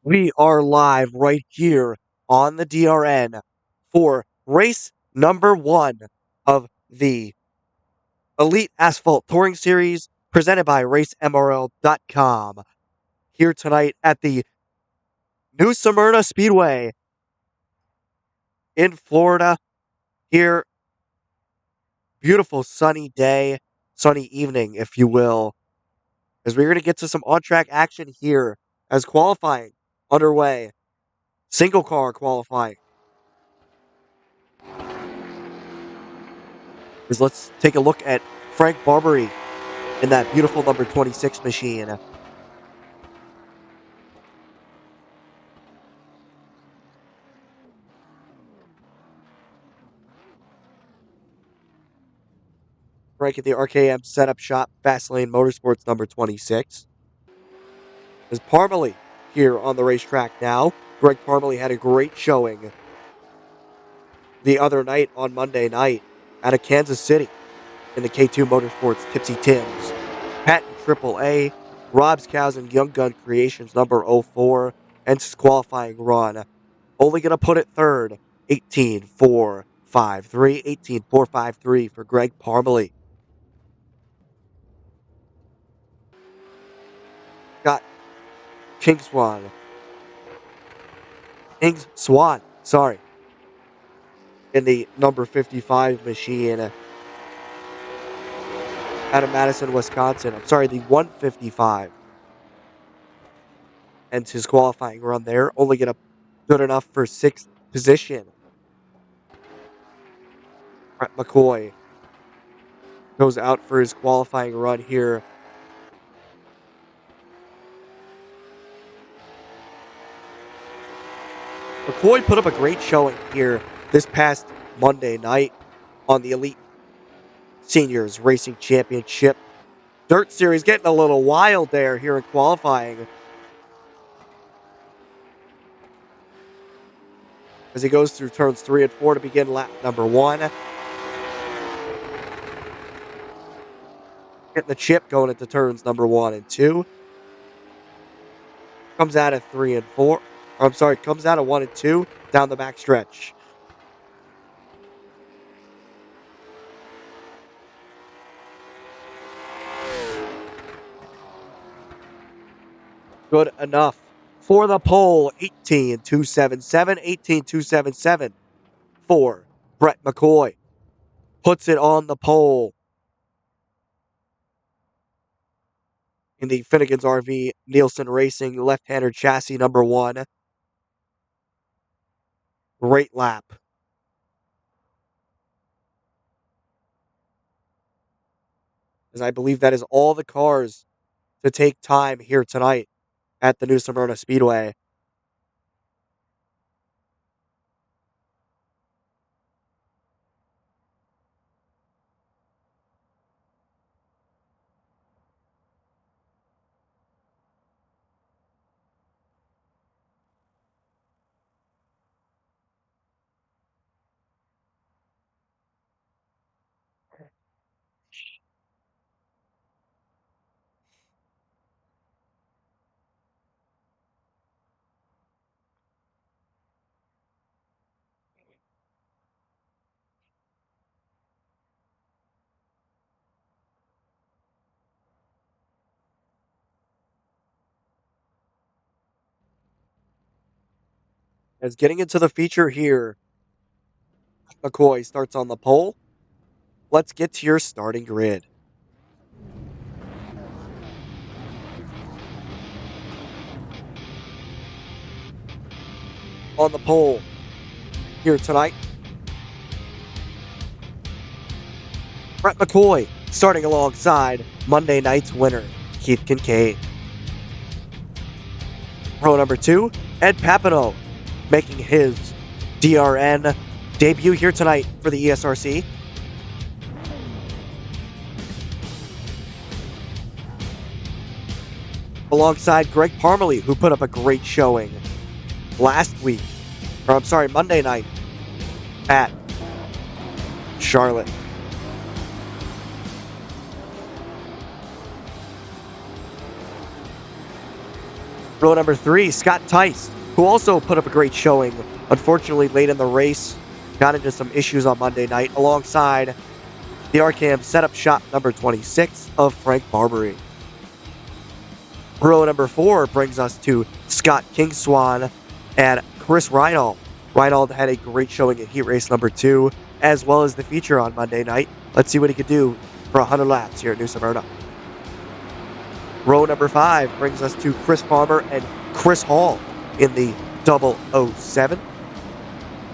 We are live right here on the DRN for race number 1 of the Elite Asphalt Touring Series presented by RaceMRL.com. Here tonight at the New Smyrna Speedway in Florida. Here, beautiful sunny day, sunny evening, if you will, as we're going to get to some on-track action here as qualifying underway. Single car qualifying. Let's take a look at Frank Barbary in that beautiful number 26 machine. Frank at the RKM setup shop, Fastlane Motorsports number 26. There's Parmalee here on the racetrack now. Greg Parmalee had a great showing the other night on Monday night out of Kansas City in the K2 Motorsports Tipsy Tims. Patton AAA, Rob's Cows and Young Gun Creations number 04, and his qualifying run. Only going to put it third, 18.453, 18.453 for Greg Parmalee. Got King Swan, sorry, in the number 55 machine out of Madison, Wisconsin. I'm sorry, the 155. And his qualifying run there, only going to good enough for 6th position. Brett McCoy goes out for his qualifying run here. McCoy put up a great showing here this past Monday night on the Elite Seniors Racing Championship. Dirt Series getting a little wild there here in qualifying, as he goes through turns 3 and 4 to begin lap number 1. Getting the chip going into turns number 1 and 2. Comes out at 3 and 4. I'm sorry, comes out at 1 and 2 down the back stretch. Good enough for the pole. 18,277, 18,277 for Brett McCoy. Puts it on the pole in the Finnegan's RV Nielsen Racing left-hander chassis number 1. Great lap. As I believe that is all the cars to take time here tonight at the new Smyrna Speedway. As getting into the feature here, McCoy starts on the pole. Let's get to your starting grid. On the pole here tonight, Brett McCoy starting alongside Monday night's winner, Keith Kincaid. Row number 2, Ed Papineau, making his DRN debut here tonight for the ESRC. Alongside Greg Parmalee, who put up a great showing Monday night at Charlotte. Row number 3, Scott Tice, who also put up a great showing. Unfortunately, late in the race, got into some issues on Monday night, alongside the RKM setup shot number 26 of Frank Barbary. Row number 4 brings us to Scott Kingswan and Chris Reinald. Reinald had a great showing at heat race number 2, as well as the feature on Monday night. Let's see what he could do for 100 laps here at New Smyrna. Row number 5 brings us to Chris Farmer and Chris Hall in the 007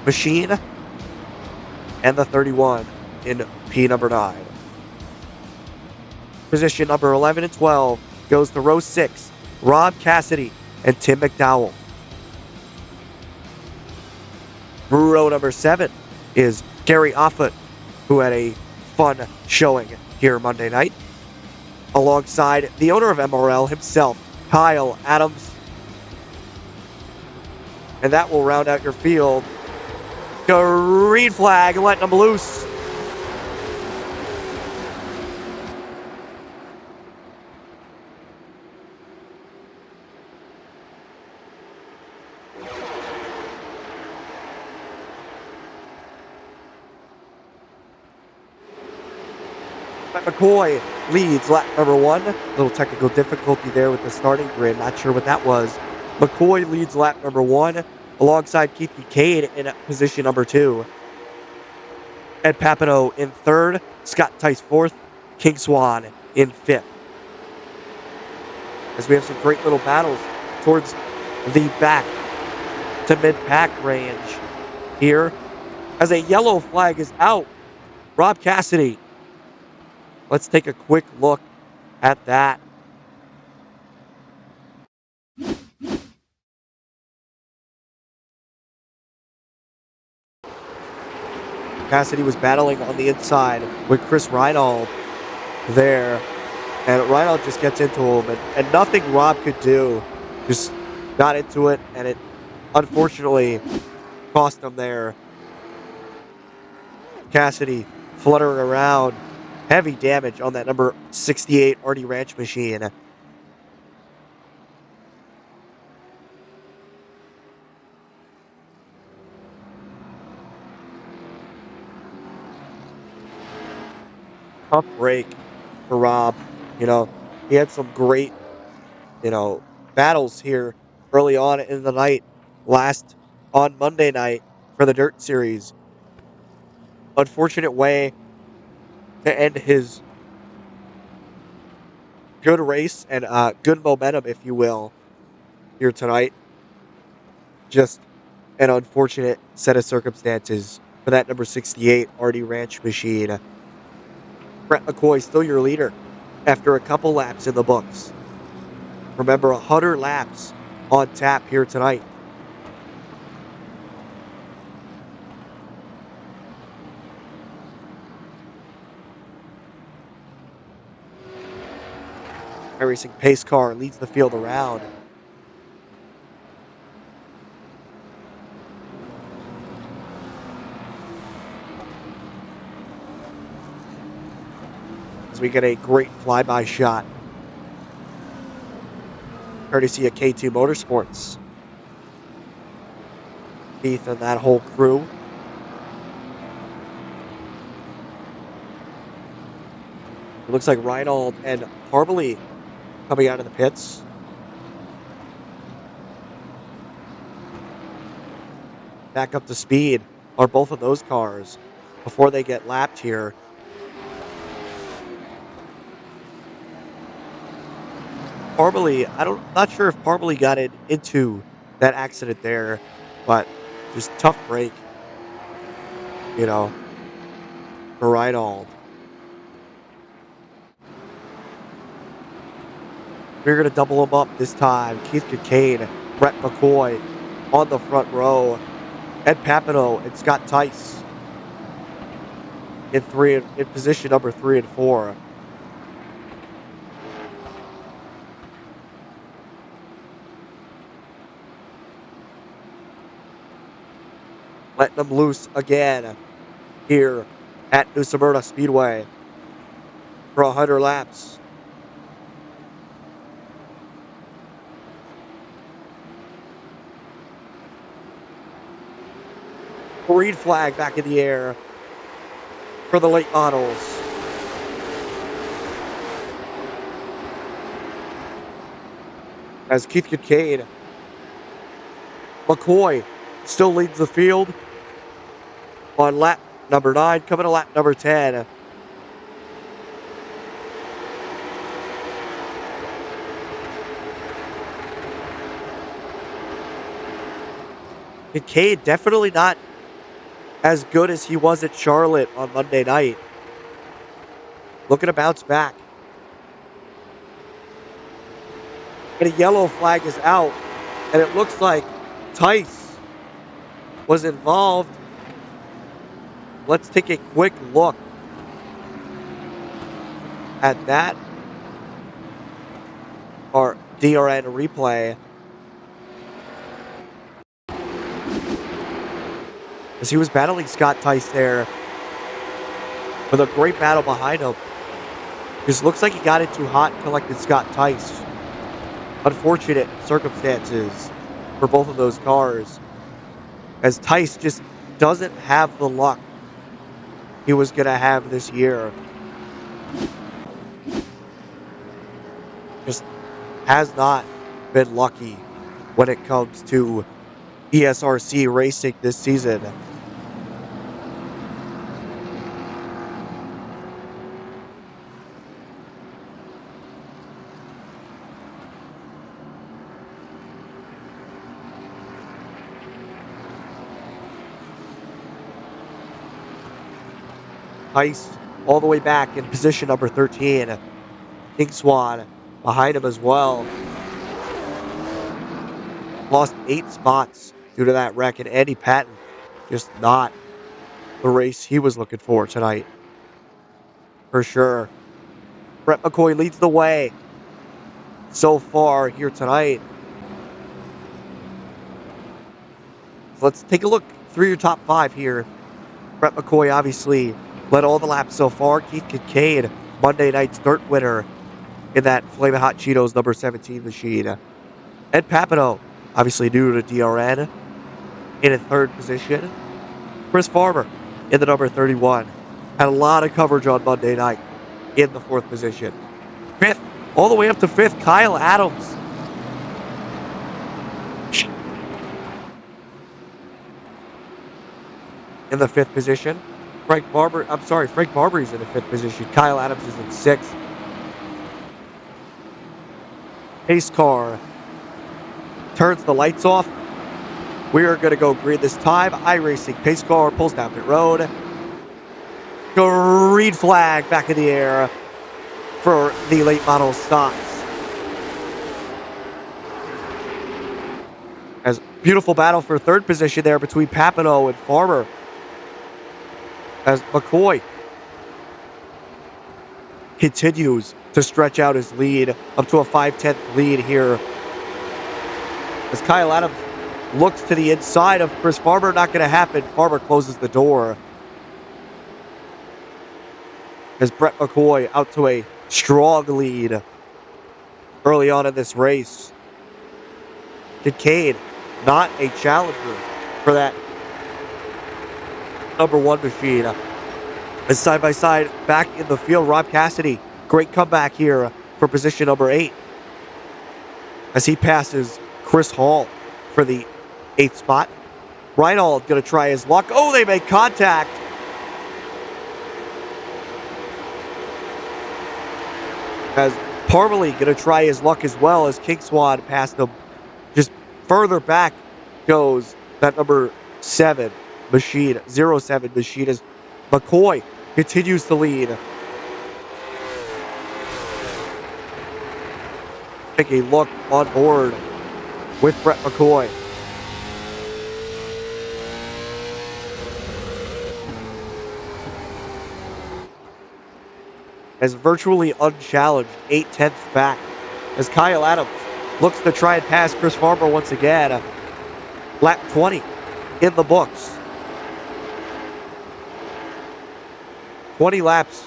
machine, and the 31 in P number 9. Position number 11 and 12 goes to row 6, Rob Cassidy and Tim McDowell. Row number 7 is Gary Offutt, who had a fun showing here Monday night, alongside the owner of MRL himself, Kyle Adams. And that will round out your field. Green flag, letting them loose. McCoy leads lap number 1. A little technical difficulty there with the starting grid. Not sure what that was. McCoy leads lap number 1 alongside Keith Kincaid in position number 2. Ed Papineau in 3rd. Scott Tice 4th. King Swan in 5th. As we have some great little battles towards the back to mid-pack range here. As a yellow flag is out, Rob Cassidy. Let's take a quick look at that. Cassidy was battling on the inside with Chris Reinald there. And Reinald just gets into him. And nothing Rob could do. Just got into it. And it unfortunately cost him there. Cassidy fluttering around Heavy damage on that number 68 Artie Ranch machine. Tough break for Rob. You know, he had some great, you know, battles here early on in the night, last on Monday night for the Dirt Series. Unfortunate way to end his good race and good momentum, if you will, here tonight. Just an unfortunate set of circumstances for that number 68 Artie Ranch machine. Brett McCoy still your leader after a couple laps in the books. Remember, 100 laps on tap here tonight. Racing pace car leads the field around. As we get a great flyby shot, courtesy of K2 Motorsports. Keith and that whole crew. It looks like Reinhold and Harbely coming out of the pits. Back up to speed are both of those cars before they get lapped here. Harbely, not sure if Harbely got into that accident there, but just tough break, you know, for Reinhold. We're going to double them up this time. Keith Kincaid, Brett McCoy on the front row. Ed Papino and Scott Tice in position number 3 and 4. Letting them loose again here at New Smyrna Speedway for 100 laps. Green flag back in the air for the late models. As Keith Kincaid, McCoy still leads the field on lap number 9, coming to lap number 10. Kincaid definitely not as good as he was at Charlotte on Monday night. Looking to bounce back. And a yellow flag is out, and it looks like Tice was involved. Let's take a quick look at that. Our DRN replay. As he was battling Scott Tice there with a great battle behind him. Just looks like he got it too hot and collected Scott Tice. Unfortunate circumstances for both of those cars, as Tice just doesn't have the luck he was going to have this year. Just has not been lucky when it comes to ESRC racing this season. Tice all the way back in position number 13. King Swan behind him as well. Lost 8 spots due to that wreck, and Andy Patton just not the race he was looking for tonight. For sure. Brett McCoy leads the way so far here tonight. So let's take a look through your top 5 here. Brett McCoy, obviously, led all the laps so far. Keith Kincaid, Monday night's dirt winner in that Flamin' Hot Cheetos number 17 machine. Ed Papino, obviously new to DRN, in a third position. Chris Farmer in the number 31. Had a lot of coverage on Monday night in the fourth position. Fifth, all the way up to fifth, Kyle Adams. In the fifth position. Frank Barber's in the fifth position. Kyle Adams is in sixth. Pace car turns the lights off. We are going to go green this time. iRacing pace car pulls down pit road. Green flag back in the air for the late model stocks. As beautiful battle for third position there between Papino and Farmer. As McCoy continues to stretch out his lead up to a 5/10 lead here. As Kyle Adams looks to the inside of Chris Farmer, not going to happen. Farmer closes the door. As Brett McCoy out to a strong lead early on in this race. Kincaid, not a challenger for that number one machine. As side by side back in the field, Rob Cassidy, great comeback here for position number 8. As he passes Chris Hall for the 8th spot. Reinhold going to try his luck. Oh, they make contact. As Parmalee going to try his luck as well as King Swan passed him. Just further back goes that number 7 machine, 07 machine, as McCoy continues to lead. Take a look on board with Brett McCoy. As virtually unchallenged, 8/10 back. As Kyle Adams looks to try and pass Chris Farmer once again. Lap 20 in the books. 20 laps.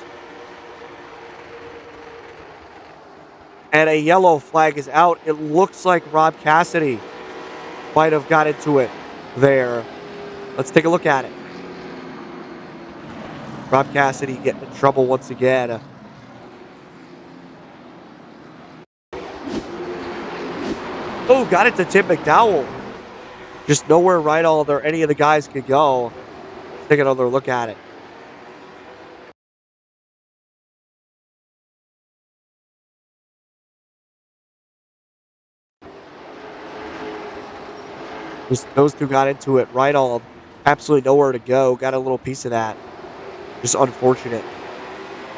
And a yellow flag is out. It looks like Rob Cassidy might have got into it there. Let's take a look at it. Rob Cassidy getting in trouble once again. Oh, got it to Tim McDowell. Just nowhere Reinhold or any of the guys could go. Let's take another look at it. Just those two got into it. Reinhold, absolutely nowhere to go. Got a little piece of that. Just unfortunate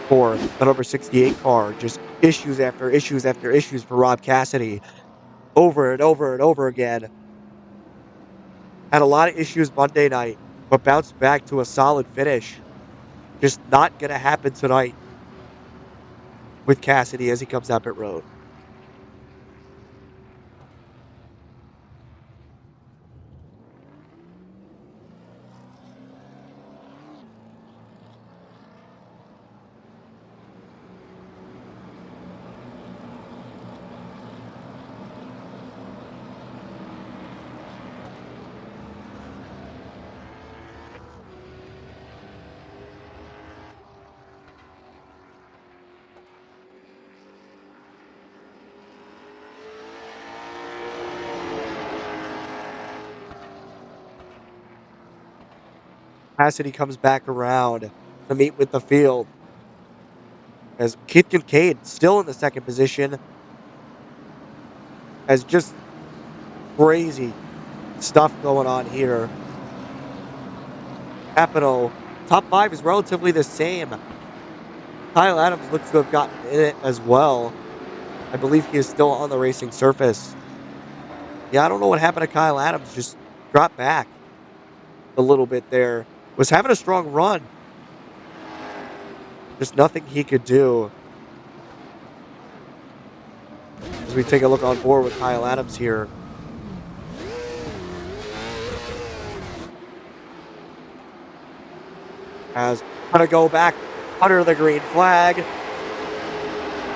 for the number 68 car. Just issues after issues after issues for Rob Cassidy. Over and over and over again. Had a lot of issues Monday night, but bounced back to a solid finish. Just not going to happen tonight with Cassidy as he comes up at road. Cassidy comes back around to meet with the field. As Keith Kincaid still in the second position. As just crazy stuff going on here. Papino, top 5 is relatively the same. Kyle Adams looks to have gotten in it as well. I believe he is still on the racing surface. Yeah, I don't know what happened to Kyle Adams. Just dropped back a little bit there. Was having a strong run. Just nothing he could do. As we take a look on board with Kyle Adams here. As Gonna go back under the green flag.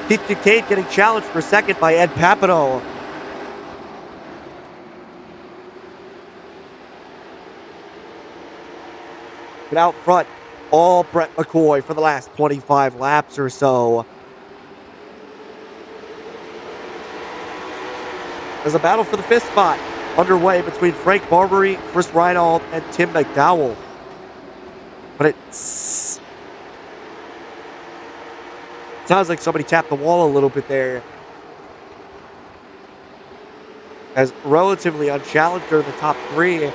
Keith Kincaid getting challenged for second by Ed Papino. And out front, all Brett McCoy for the last 25 laps or so. There's a battle for the fifth spot underway between Frank Barbary, Chris Reinald, and Tim McDowell. But it sounds like somebody tapped the wall a little bit there. As relatively unchallenged are the top three.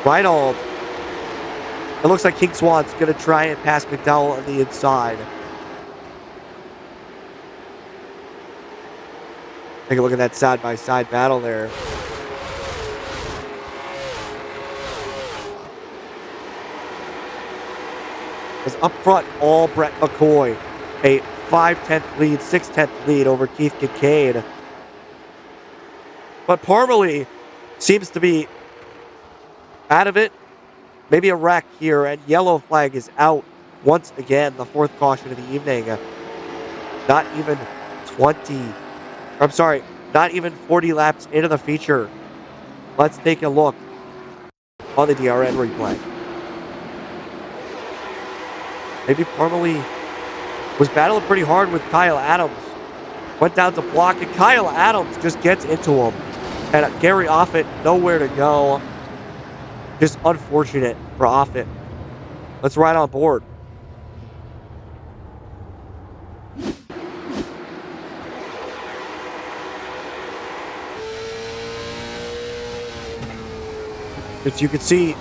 Reinald. It looks like King Swan's going to try and pass McDowell on the inside. Take a look at that side-by-side battle there. As up front, all Brett McCoy. A 5/10 lead, 6/10 lead over Keith Kincaid. But Parmalee seems to be out of it. Maybe a wreck here, and yellow flag is out once again. The fourth caution of the evening. Not even 40 laps into the feature. Let's take a look on the DRN replay. Maybe Parmalee was battling pretty hard with Kyle Adams. Went down to block, and Kyle Adams just gets into him. And Gary Offit, nowhere to go. Just unfortunate for Offit. Let's ride on board. As you can see,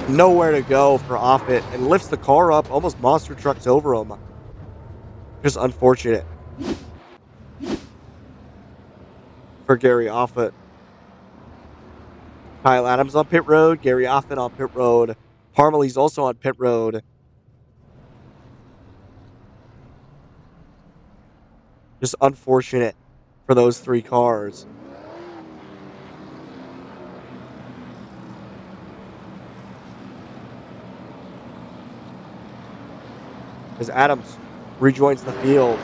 nowhere to go for Offit, and lifts the car up, almost monster trucks over him. Just unfortunate for Gary Offit. Kyle Adams on pit road, Gary Offit on pit road. Parmalee's also on pit road. Just unfortunate for those three cars. As Adams rejoins the field.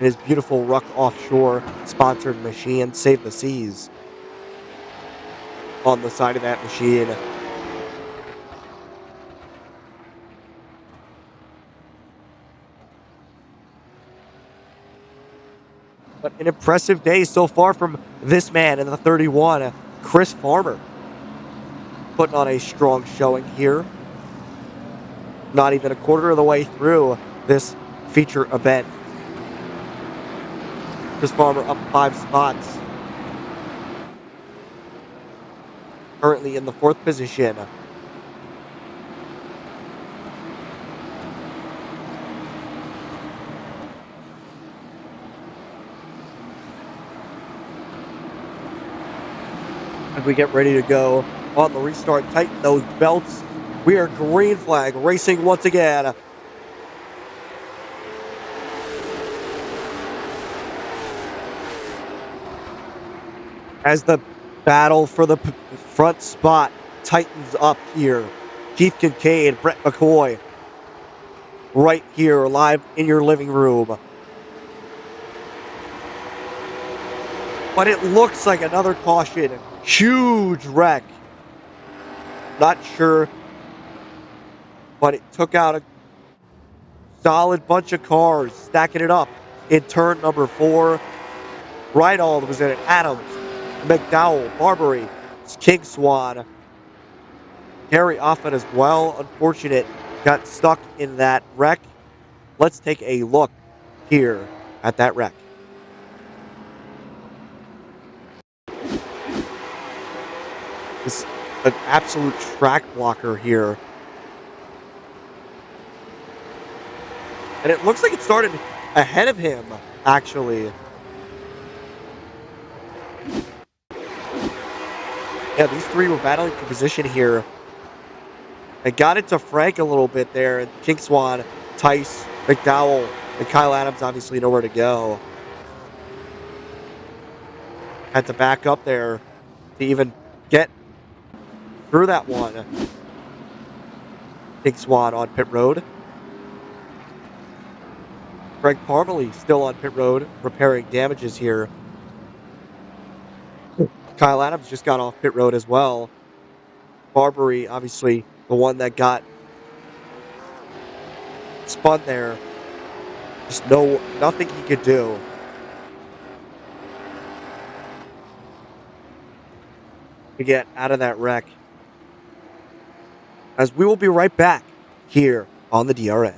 In his beautiful Ruck Offshore sponsored machine, Save the Seas. On the side of that machine. But an impressive day so far from this man in the 31, Chris Farmer. Putting on a strong showing here. Not even a quarter of the way through this feature event. Chris Farmer up 5 spots. Currently in the 4th position. As we get ready to go on the restart, tighten those belts. We are green flag racing once again. As the battle for the front spot tightens up here. Keith Kincaid, Brett McCoy. Right here, live in your living room. But it looks like another caution. Huge wreck. Not sure. But it took out a solid bunch of cars, stacking it up in turn number 4. Reinald was in it. Adams, McDowell, Barbary, King Swan. Gary Offit as well. Unfortunate. Got stuck in that wreck. Let's take a look here at that wreck. This is an absolute track blocker here. And it looks like it started ahead of him, actually. Yeah, these three were battling for position here. It got into Frank a little bit there, and King Swan, Tice, McDowell, and Kyle Adams obviously nowhere to go. Had to back up there to even get through that one. Big Swan on pit road. Greg Parmalee still on pit road, repairing damages here. Kyle Adams just got off pit road as well. Barbary, obviously, the one that got spun there. Just nothing he could do. To get out of that wreck. As we will be right back here on the DRN.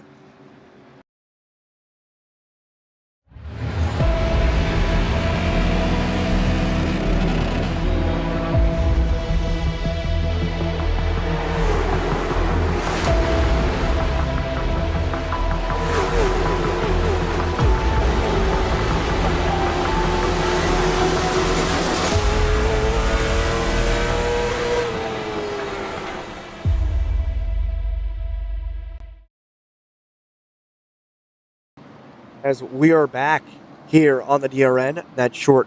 As we are back here on the DRN, that short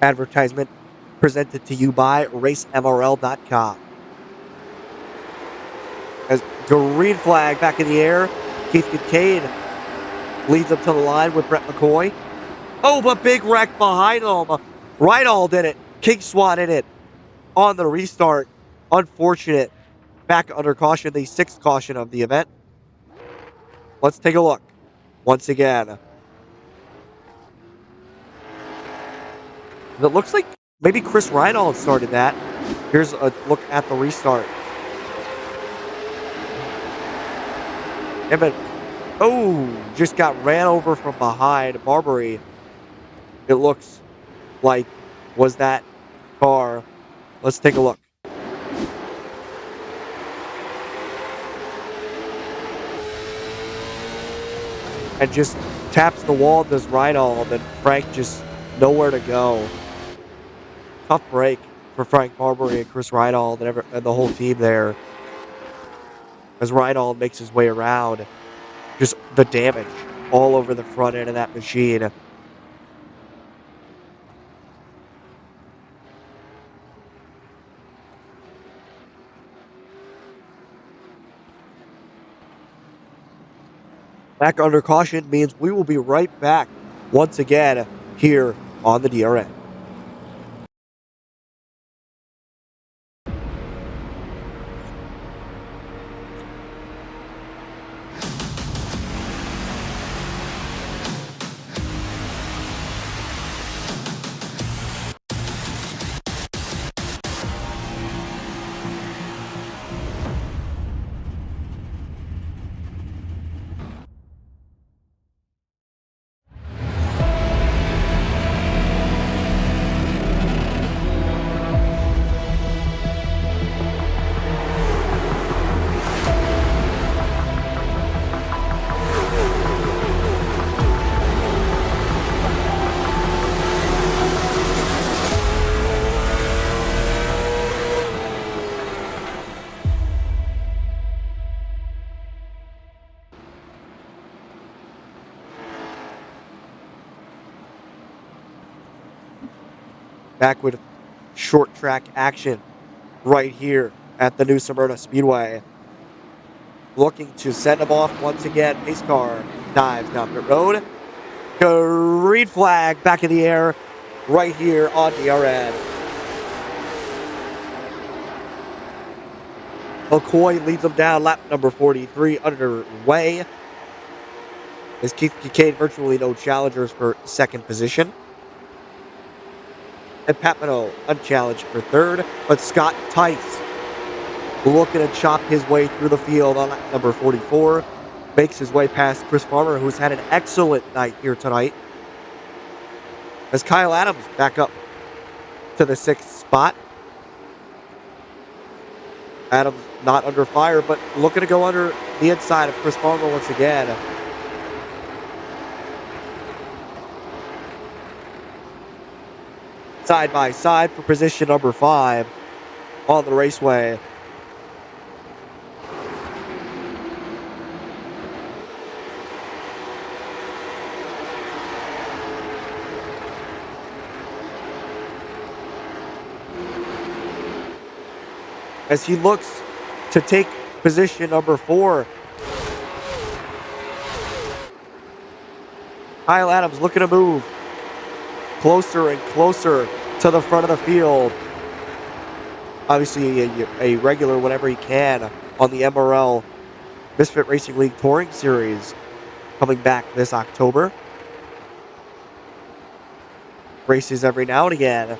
advertisement presented to you by RaceMRL.com. As green flag back in the air, Keith Kincaid leads up to the line with Brett McCoy. Oh, but big wreck behind him. Reinald did it. King Swan in it on the restart. Unfortunate. Back under caution, the sixth caution of the event. Let's take a look once again. It looks like maybe Chris Reinald started that. Here's a look at the restart. Just got ran over from behind. Barbary, it looks like, was that car. Let's take a look. And just taps the wall, does Reinald, and Frank just nowhere to go. Tough break for Frank Barbary and Chris Reinald and the whole team there. As Reinald makes his way around. Just the damage all over the front end of that machine. Back under caution means we will be right back once again here on the DRN. Back with short track action right here at the new Smyrna Speedway. Looking to send him off once again. Pace car dives down the road. Green flag back in the air right here on DRN. McCoy leads them down, lap number 43 underway. As Keith Kincaid, virtually no challengers for second position. And Pat Minot unchallenged for third, but Scott Tice looking to chop his way through the field on lap number 44. Makes his way past Chris Farmer, who's had an excellent night here tonight. As Kyle Adams back up to the sixth spot. Adams not under fire, but looking to go under the inside of Chris Farmer once again. Side by side for position number 5 on the raceway. as he looks to take position number 4. Kyle Adams looking to move closer and closer to the front of the field. Obviously a regular whenever he can on the MRL Misfit Racing League Touring Series coming back this October. Races every now and again.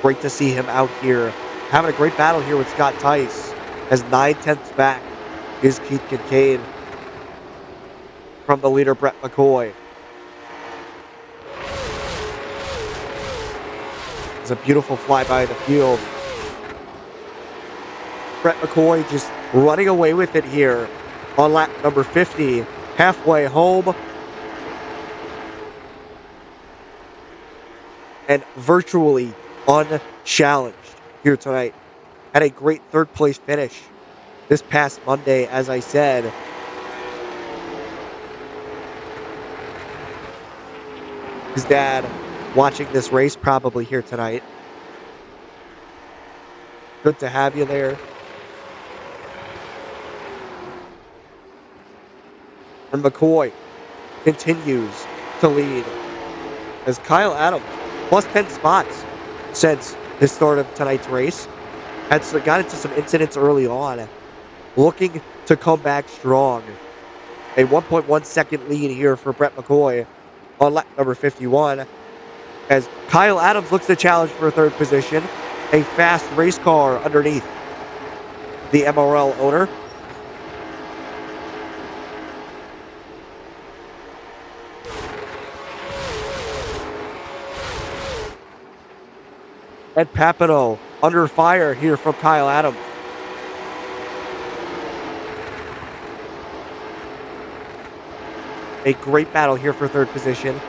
Great to see him out here having a great battle here with Scott Tice. As 9/10 back is Keith Kincaid from the leader Brett McCoy. It's a beautiful flyby of the field. Brett McCoy just running away with it here on lap number 50, halfway home. And virtually unchallenged here tonight. Had a great third place finish this past Monday, as I said. His dad watching this race probably here tonight. Good to have you there. And McCoy continues to lead as Kyle Adams plus 10 spots since the start of tonight's race. Got into some incidents early on. Looking to come back strong. A 1.1 second lead here for Brett McCoy on lap number 51. As Kyle Adams looks to challenge for third position. A fast race car underneath the MRL owner. Ed Papino under fire here from Kyle Adams. A great battle here for third position.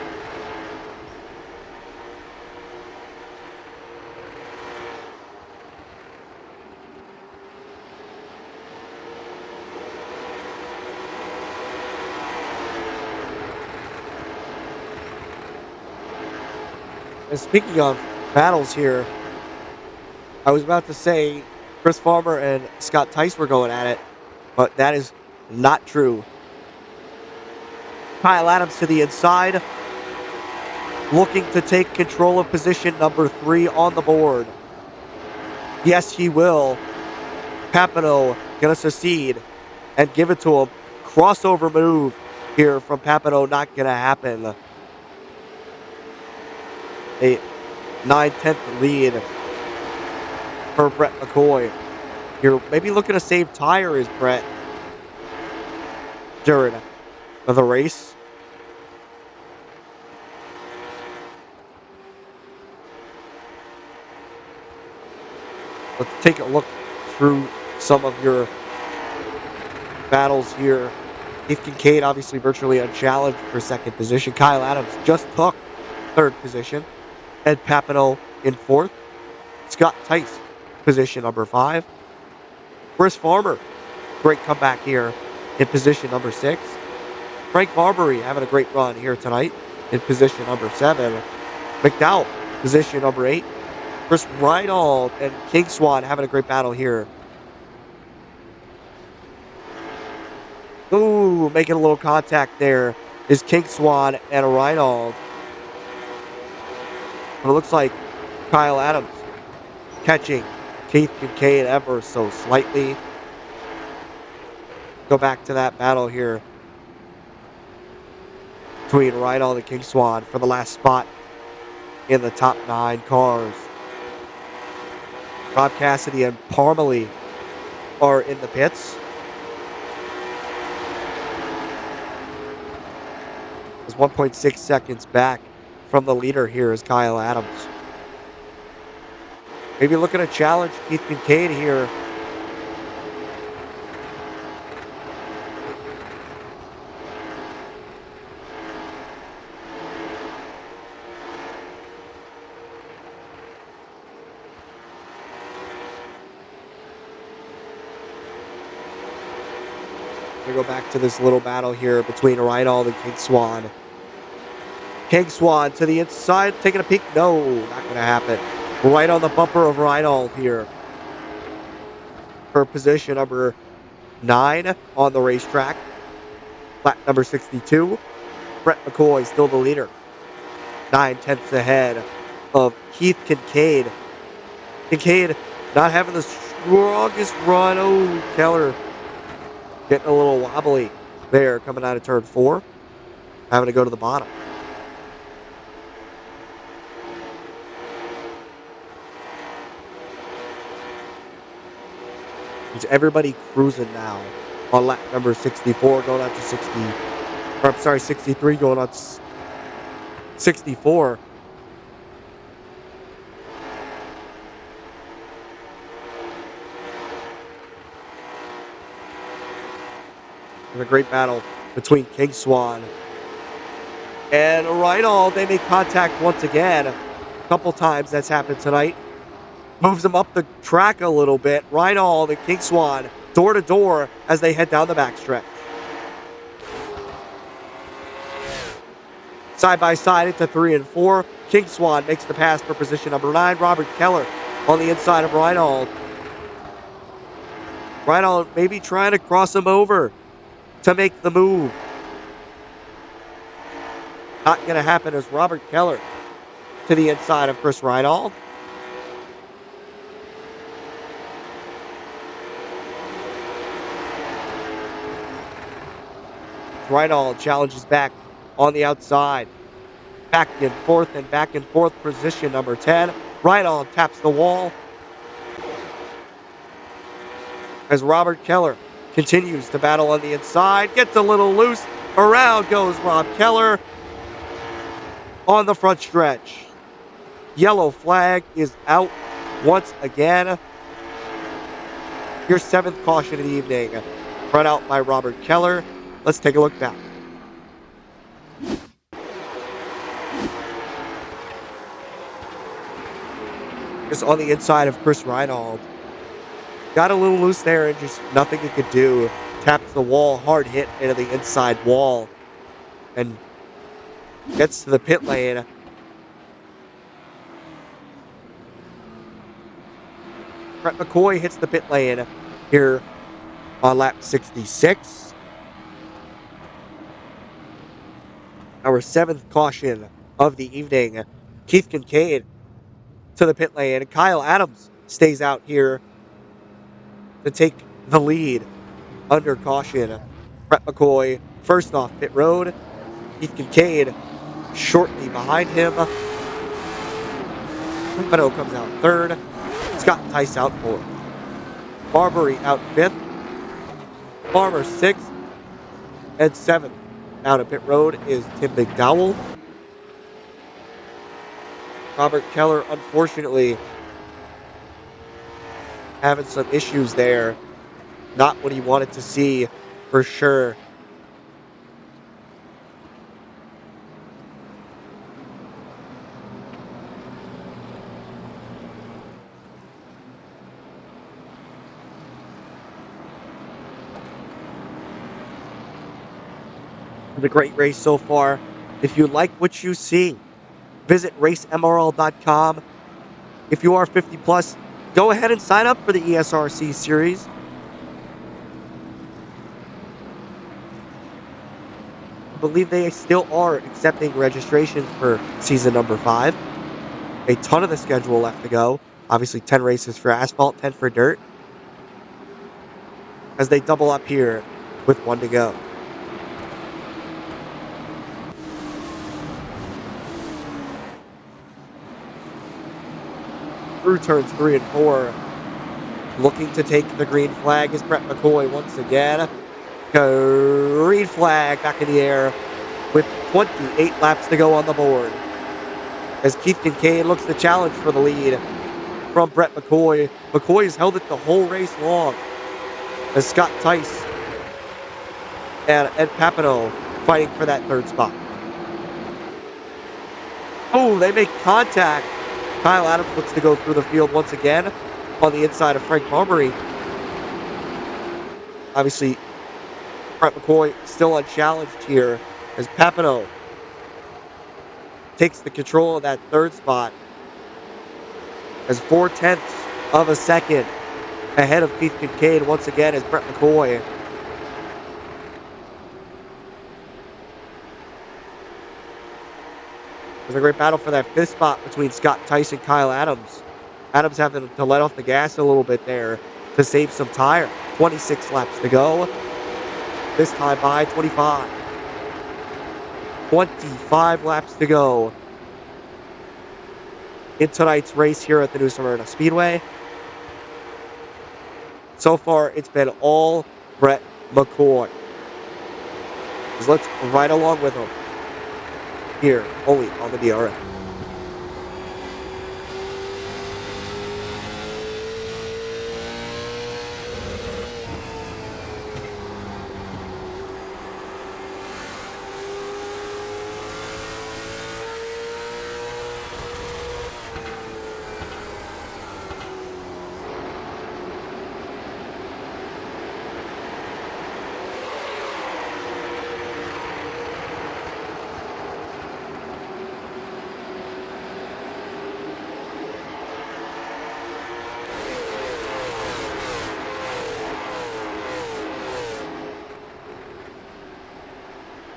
And speaking of battles here, I was about to say Chris Farmer and Scott Tice were going at it, but that is not true. Kyle Adams to the inside, looking to take control of position number 3 on the board. Yes, he will. Papino gonna succeed and give it to him. Crossover move here from Papino, not gonna happen. A 9/10 lead for Brett McCoy. You're maybe looking to save tires, Brett, during the race. Let's take a look through some of your battles here. Keith Kincaid obviously virtually unchallenged for second position. Kyle Adams just took third position. Ed Papino in fourth. Scott Tice, position number 5. Chris Farmer, great comeback here in position number 6. Frank Marbury having a great run here tonight in position number 7. McDowell, position number 8. Chris Reinald and King Swan having a great battle here. Ooh, making a little contact there is King Swan and Reinald. But it looks like Kyle Adams catching Keith Kincaid ever so slightly. Go back to that battle here between Reinald and King Swan for the last spot in the top 9 cars. Rob Cassidy and Parmalee are in the pits. Is 1.6 seconds back from the leader here is Kyle Adams. Maybe looking to challenge Keith Kincaid here. We go back to this little battle here between Reinald and King Swan. King Swan to the inside, taking a peek. No, not going to happen. Right on the bumper of Reinald here. for position number 9 on the racetrack. Lap number 62. Brett McCoy still the leader. 9/10 ahead of Keith Kincaid. Kincaid not having the strongest run. Oh, Keller getting a little wobbly there coming out of turn 4. Having to go to the bottom. Is everybody cruising now on lap number 64 going out to 60. Or I'm sorry, 63 going on to 64. A great battle between King Swan and Reinald. They make contact once again. A couple times that's happened tonight. Moves them up the track a little bit. Reinald and King Swan door to door as they head down the backstretch. Side by side into 3 and 4. King Swan makes the pass for position number 9. Robert Keller on the inside of Reinald. Reinald maybe trying to cross him over to make the move. Not going to happen as Robert Keller to the inside of Chris Reinald. Reinald challenges back on the outside. Back and forth position number 10. Reinald taps the wall as Robert Keller continues to battle on the inside. Gets a little loose. Around goes Rob Keller on the front stretch. Yellow flag is out once again. Your 7th caution of the evening. Run out by Robert Keller. Let's take a look back. Just on the inside of Chris Reinald. Got a little loose there and just nothing he could do. Taps the wall, hard hit into the inside wall. And gets to the pit lane. Brett McCoy hits the pit lane here on lap 66. Our 7th caution of the evening. Keith Kincaid to the pit lane. Kyle Adams stays out here to take the lead under caution. Brett McCoy first off pit road. Keith Kincaid shortly behind him. Rapino comes out 3rd. Scott Tice out 4th. Marbury out 5th. Farmer 6th. And 7th out of pit road is Tim McDowell. Robert Keller, unfortunately, having some issues there. Not what he wanted to see, for sure. It's a great race so far. If you like what you see, visit racemrl.com. If you are 50 plus, go ahead and sign up for the ESRC series. I believe they still are accepting registrations for season number 5. A ton of the schedule left to go. Obviously 10 races for asphalt, 10 for dirt. As they double up here with 1 to go. Through turns 3 and 4. Looking to take the green flag is Brett McCoy once again. Green flag back in the air with 28 laps to go on the board. As Keith Kincaid looks to challenge for the lead from Brett McCoy. McCoy has held it the whole race long. As Scott Tice and Ed Papino fighting for that 3rd spot. Oh, they make contact. Kyle Adams looks to go through the field once again on the inside of Frank Marbury. Obviously, Brett McCoy still unchallenged here as Papino takes the control of that 3rd spot as 0.4 of a second Ahead of Keith Kincaid once again is Brett McCoy. There's a great battle for that 5th spot between Scott Tice and Kyle Adams. Adams having to let off the gas a little bit there to save some tire. 26 laps to go. This time by 25. 25 laps to go in tonight's race here at the new Smyrna Speedway. So far, it's been all Brett McCoy. So let's ride along with him here, only on the DRS.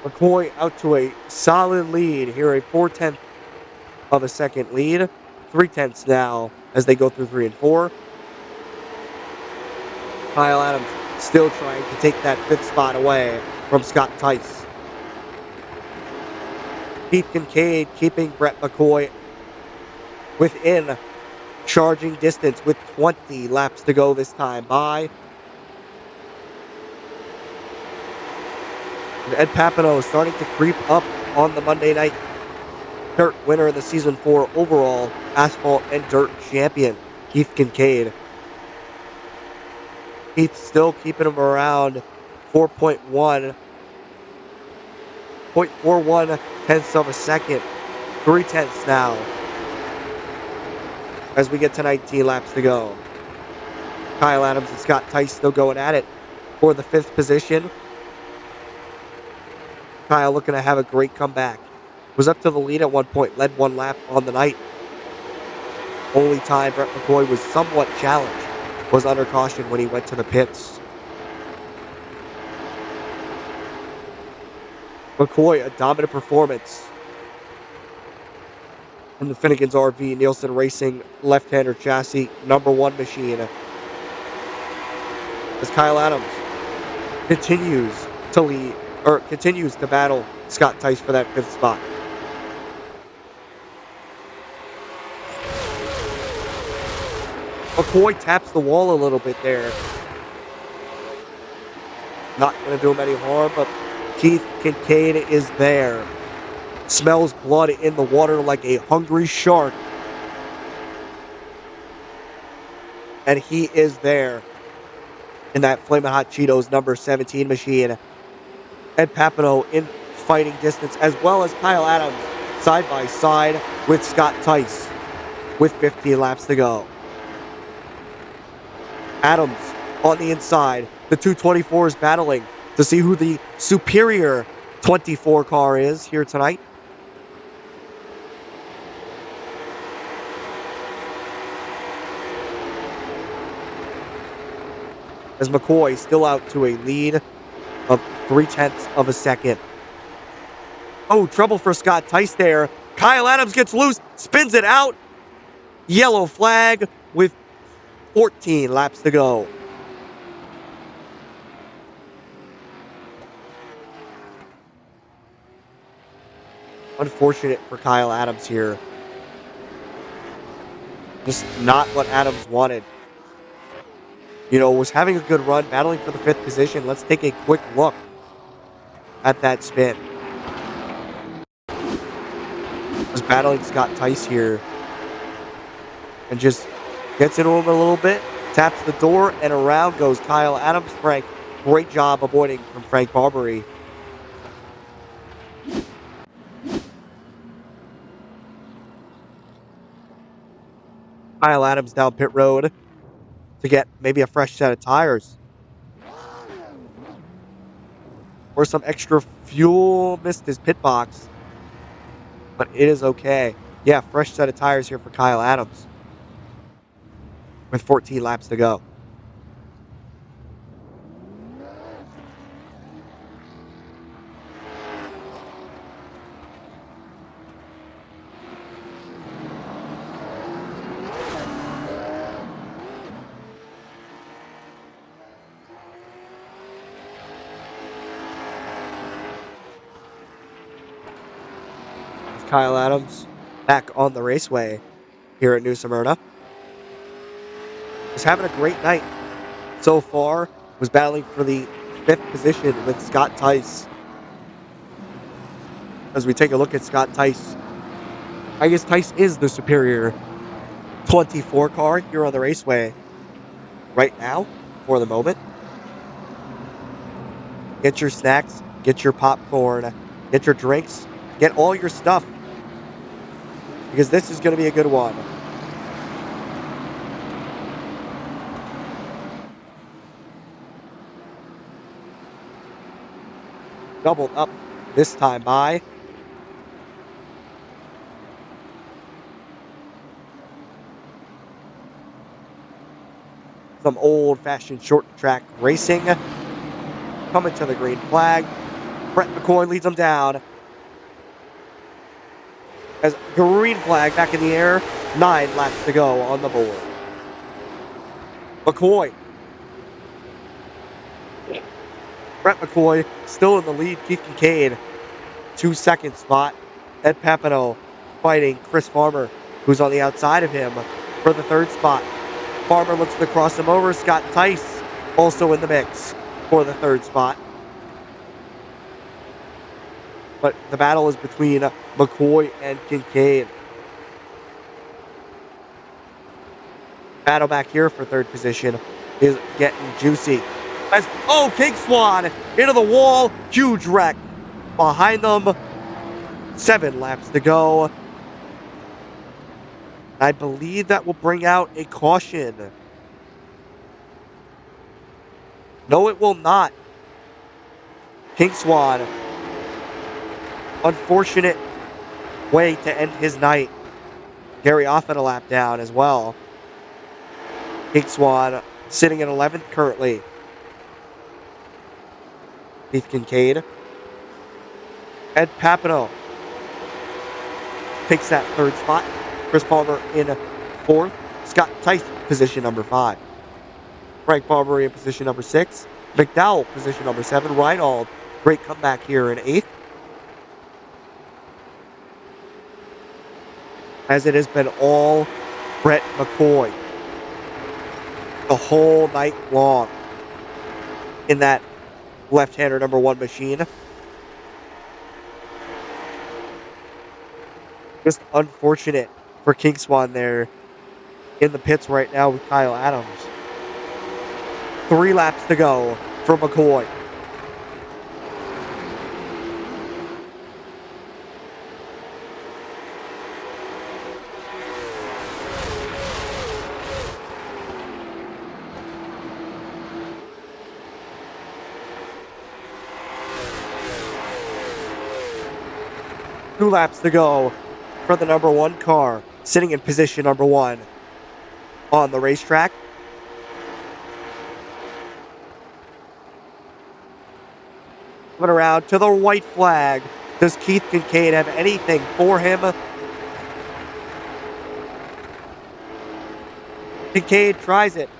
McCoy out to a solid lead here, a 4/10 of a second lead. 3/10 now as they go through 3 and 4. Kyle Adams still trying to take that 5th spot away from Scott Tice. Keith Kincaid keeping Brett McCoy within charging distance with 20 laps to go this time by. And Ed Papino starting to creep up on the Monday night dirt winner of the season 4 overall asphalt and dirt champion, Keith Kincaid. Keith still keeping him around 0.41 tenths of a second. 3/10 now as we get to 19 laps to go. Kyle Adams and Scott Tice still going at it for the 5th position. Kyle looking to have a great comeback. Was up to the lead at one point, led 1 lap on the night. Only time Brett McCoy was somewhat challenged was under caution when he went to the pits. McCoy, a dominant performance from the Finnegan's RV Nielsen Racing left-hander chassis #1 machine. As Kyle Adams continues to battle Scott Tice for that 5th spot. McCoy taps the wall a little bit there. Not going to do him any harm, but Keith Kincaid is there. Smells blood in the water like a hungry shark. And he is there in that Flamin' Hot Cheetos #17 machine. Ed Papino in fighting distance, as well as Kyle Adams side by side with Scott Tice with 15 laps to go. Adams on the inside. The 224s battling to see who the superior 24 car is here tonight. As McCoy still out to a lead of 3/10 of a second. Oh, trouble for Scott Tice there. Kyle Adams gets loose, spins it out. Yellow flag with 14 laps to go. Unfortunate for Kyle Adams here. Just not what Adams wanted. Was having a good run, battling for the 5th position. Let's take a quick look at that spin. Was battling Scott Tice here. And just gets into him a little bit, taps the door, and around goes Kyle Adams. Frank, great job avoiding from Frank Barbary. Kyle Adams down pit road to get maybe a fresh set of tires. Or some extra fuel. Missed his pit box. But it is okay. Yeah, fresh set of tires here for Kyle Adams with 14 laps to go. Kyle Adams back on the raceway here at New Smyrna. Is having a great night so far. Was battling for the 5th position with Scott Tice. As we take a look at Scott Tice, I guess Tice is the superior 24 car here on the raceway right now for the moment. Get your snacks, get your popcorn, get your drinks, get all your stuff, because this is going to be a good one. Doubled up this time by some old-fashioned short track racing. Coming to the green flag. Brett McCoy leads them down. As green flag back in the air, 9 laps to go on the board. McCoy. Brett McCoy still in the lead. Keith Kincaid, 2-second spot. Ed Papino fighting Chris Farmer, who's on the outside of him for the 3rd spot. Farmer looks to cross him over. Scott Tice also in the mix for the 3rd spot. But the battle is between McCoy and Kincaid. Battle back here for 3rd position is getting juicy. King Swan into the wall. Huge wreck behind them. 7 laps to go. I believe that will bring out a caution. No, it will not. King Swan. Unfortunate way to end his night. Gary Offit a lap down as well. King Swan sitting in 11th currently. Keith Kincaid. Ed Papino takes that 3rd spot. Chris Palmer in 4th. Scott Tice, position number 5. Frank Barbary in position number 6. McDowell, position number 7. Reinald, great comeback here in 8th. As it has been all Brett McCoy the whole night long in that left-hander number 1 machine. Just unfortunate for King Swan there in the pits right now with Kyle Adams. 3 laps to go for McCoy. Two laps to go for the number 1 car, sitting in position number 1 on the racetrack. Coming around to the white flag. Does Keith Kincaid have anything for him? Kincaid tries it.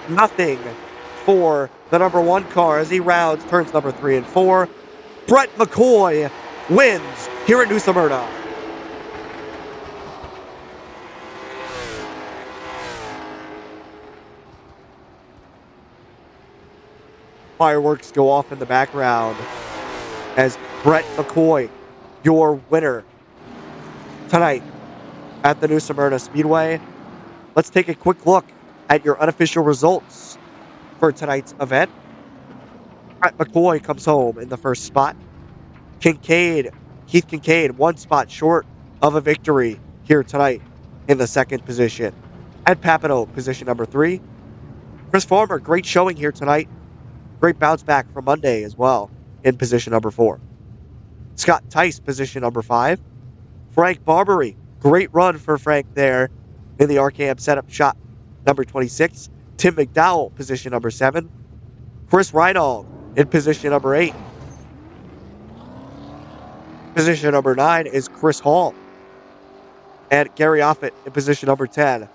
Nothing for the number 1 car as he rounds turns number 3 and 4. Brett McCoy wins here at New Smyrna. Fireworks go off in the background as Brett McCoy, your winner tonight at the New Smyrna Speedway. Let's take a quick look at your unofficial results for tonight's event. Brett McCoy comes home in the 1st spot. Keith Kincaid, 1 spot short of a victory here tonight in the 2nd position. Ed Papino, position number 3. Chris Farmer, great showing here tonight. Great bounce back from Monday as well in position number 4. Scott Tice, position number 5. Frank Barbary, great run for Frank there in the RKM setup shot number 26. Tim McDowell, position number 7. Chris Reinald in position number 8. Position number 9 is Chris Hall. And Gary Offit in position number 10.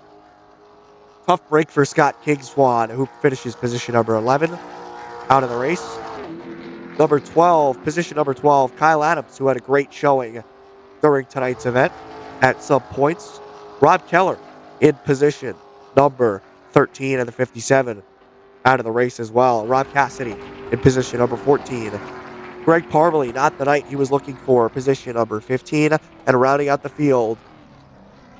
Tough break for Scott King Swan, who finishes position number 11 out of the race. Number 12, position number 12, Kyle Adams, who had a great showing during tonight's event at some points. Rob Keller in position number 13 and the 57 out of the race as well. Rob Cassidy in position number 14. Greg Parmalee, not the night he was looking for, position number 15. And rounding out the field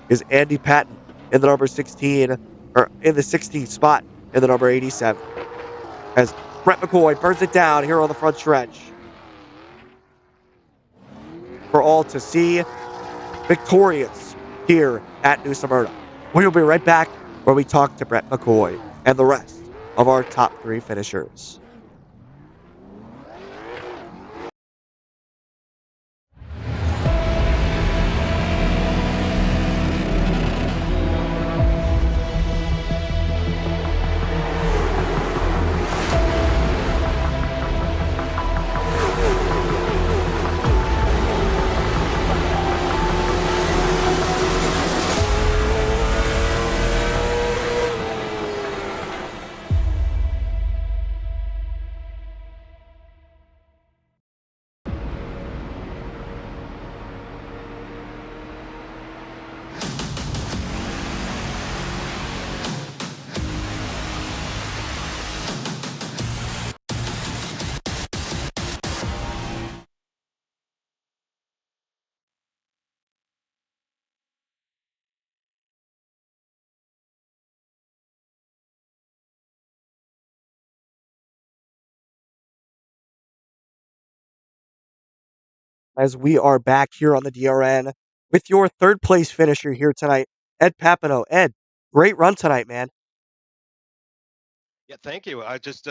is Andy Patton in the number 16, or in the 16th spot in the number 87. As Brett McCoy burns it down here on the front stretch for all to see, victorious here at New Smyrna. We will be right back where we talk to Brett McCoy and the rest of our top three finishers. As we are back here on the DRN with your third place finisher here tonight, Ed Papineau. Ed, great run tonight, man. Yeah, thank you. I just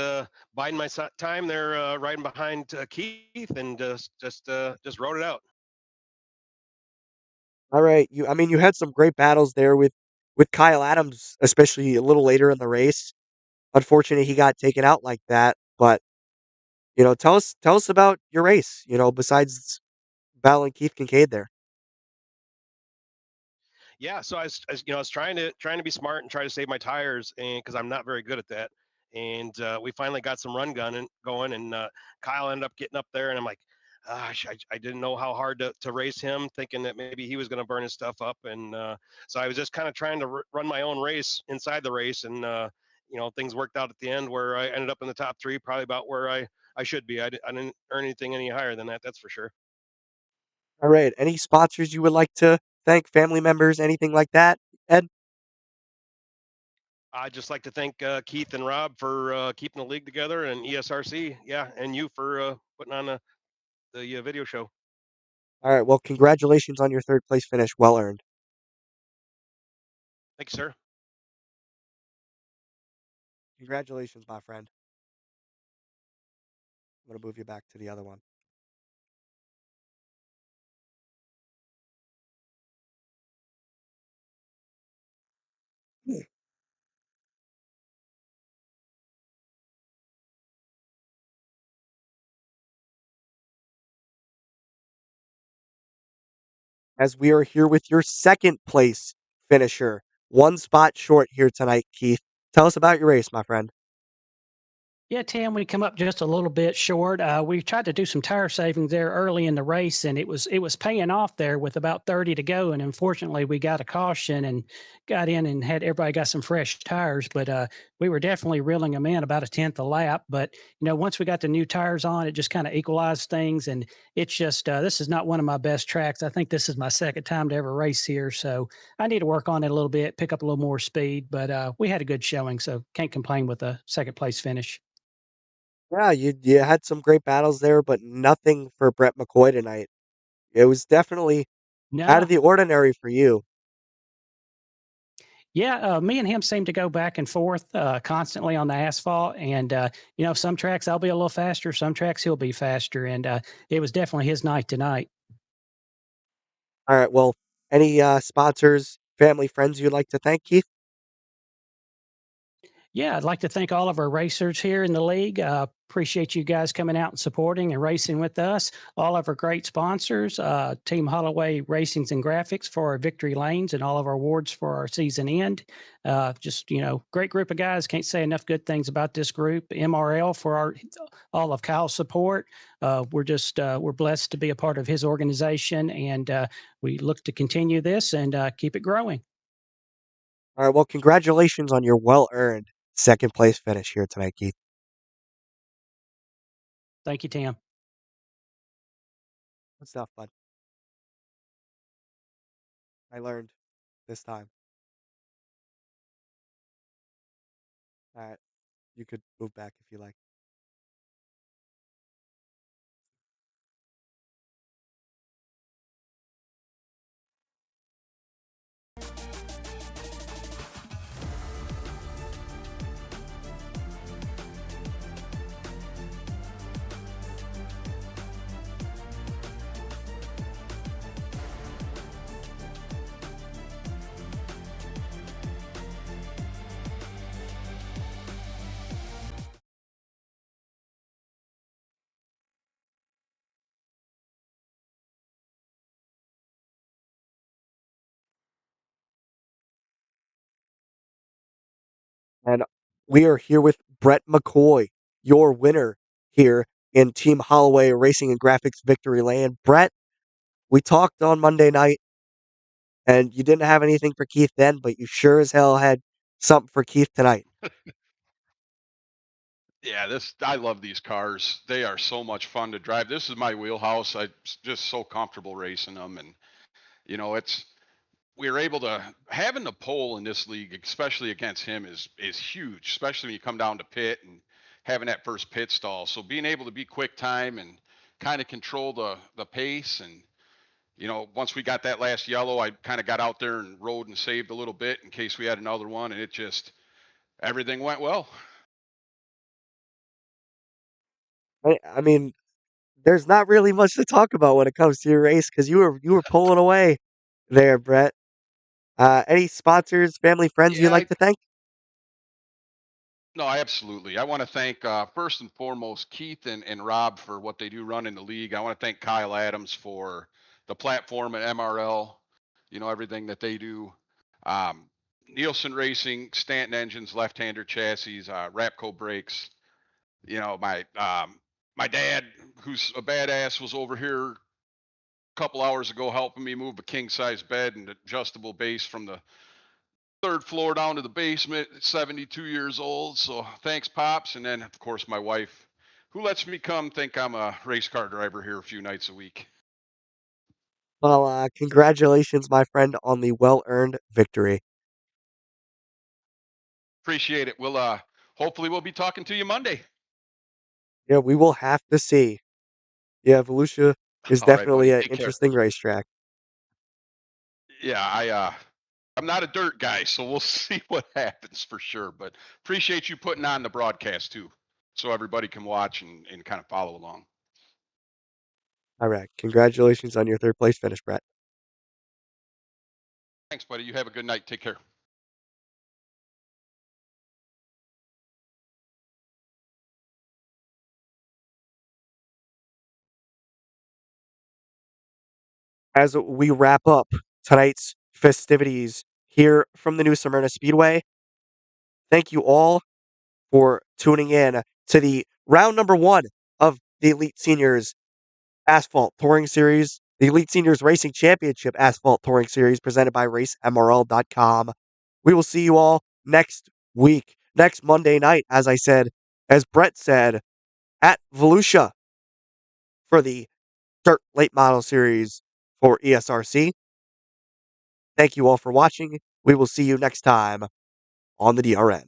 biding my time there, riding behind Keith, and just rode it out. All right, you had some great battles there with Kyle Adams, especially a little later in the race. Unfortunately, he got taken out like that, but tell us about your race, besides battling Keith Kincaid there. Yeah, so I was trying to be smart and try to save my tires, and because I'm not very good at that. And we finally got some run gun going, and Kyle ended up getting up there, and I'm like, gosh, I didn't know how hard to race him, thinking that maybe he was going to burn his stuff up, and so I was just kind of trying to run my own race inside the race, and things worked out at the end where I ended up in the top three, probably about where I should be. I didn't earn anything any higher than that, that's for sure. All right, any sponsors you would like to thank, family members, anything like that, Ed? I'd just like to thank Keith and Rob for keeping the league together, and ESRC, yeah, and you for putting on the video show. All right, well, congratulations on your third place finish. Well earned. Thank you, sir. Congratulations, my friend. I'm going to move you back to the other one. As we are here with your second place finisher. One spot short here tonight, Keith. Tell us about your race, my friend. Yeah, Tim, we come up just a little bit short. We tried to do some tire savings there early in the race, and it was paying off there with about 30 to go. And unfortunately, we got a caution and got in and had everybody got some fresh tires. But we were definitely reeling them in about a tenth a lap. But once we got the new tires on, it just kind of equalized things. And it's just this is not one of my best tracks. I think this is my second time to ever race here, so I need to work on it a little bit, pick up a little more speed. But we had a good showing, so can't complain with a second place finish. Yeah, you had some great battles there, but nothing for Brett McCoy tonight. It was definitely out of No, the ordinary for you. yeah, me and him seem to go back and forth constantly on the asphalt, and some tracks I'll be a little faster, some tracks he'll be faster, and it was definitely his night tonight. All right, well, any sponsors, family, friends you'd like to thank, Keith? Yeah, I'd like to thank all of our racers here in the league. Appreciate you guys coming out and supporting and racing with us. All of our great sponsors, Team Holloway Racings and Graphics for our victory lanes and all of our awards for our season end. Just, great group of guys. Can't say enough good things about this group. MRL for all of Kyle's support. We're blessed to be a part of his organization, and we look to continue this and keep it growing. All right, well, congratulations on your well-earned second place finish here tonight, Keith. Thank you, Tim. That's not fun. I learned this time. All right, you could move back if you like. And we are here with Brett McCoy, your winner here in Team Holloway Racing and Graphics Victory Lane. Brett, we talked on Monday night, and you didn't have anything for Keith then, but you sure as hell had something for Keith tonight. Yeah, I love these cars. They are so much fun to drive. This is my wheelhouse. I just so comfortable racing them, and it's we were able to having the pole in this league, especially against him, is huge. Especially when you come down to pit and having that first pit stall. So being able to be quick time and kind of control the pace, and once we got that last yellow, I kind of got out there and rode and saved a little bit in case we had another one, and it just everything went well. I mean, there's not really much to talk about when it comes to your race because you were pulling away there, Brett. Any sponsors, family, friends you'd Yeah, like to thank? No, absolutely. I want to thank first and foremost Keith and Rob for what they do running the league. I want to thank Kyle Adams for the platform at MRL, everything that they do. Um, Nielsen Racing, Stanton Engines, left-hander chassis, Rapco brakes. My dad, who's a badass, was over here a couple hours ago helping me move a king-size bed and adjustable base from the third floor down to the basement, 72 years old. So thanks, Pops. And then, of course, my wife, who lets me come think I'm a race car driver here a few nights a week. Well, congratulations, my friend, on the well-earned victory. Appreciate it. Hopefully we'll be talking to you Monday. Yeah, we will have to see. Yeah, Volusia is All right, definitely buddy. an Take care. interesting racetrack. Yeah, I'm not a dirt guy, so we'll see what happens for sure. But appreciate you putting on the broadcast too, so everybody can watch and kind of follow along. All right, congratulations on your third place finish, Brett. Thanks, buddy. You have a good night. Take care. As we wrap up tonight's festivities here from the new Smyrna Speedway, thank you all for tuning in to the round number one of the Elite Seniors Asphalt Touring Series, the Elite Seniors Racing Championship Asphalt Touring Series presented by RaceMRL.com. We will see you all next week, next Monday night, as I said, as Brett said, at Volusia for the Dirt Late Model Series for ESRC. Thank you all for watching. We will see you next time on the DRN.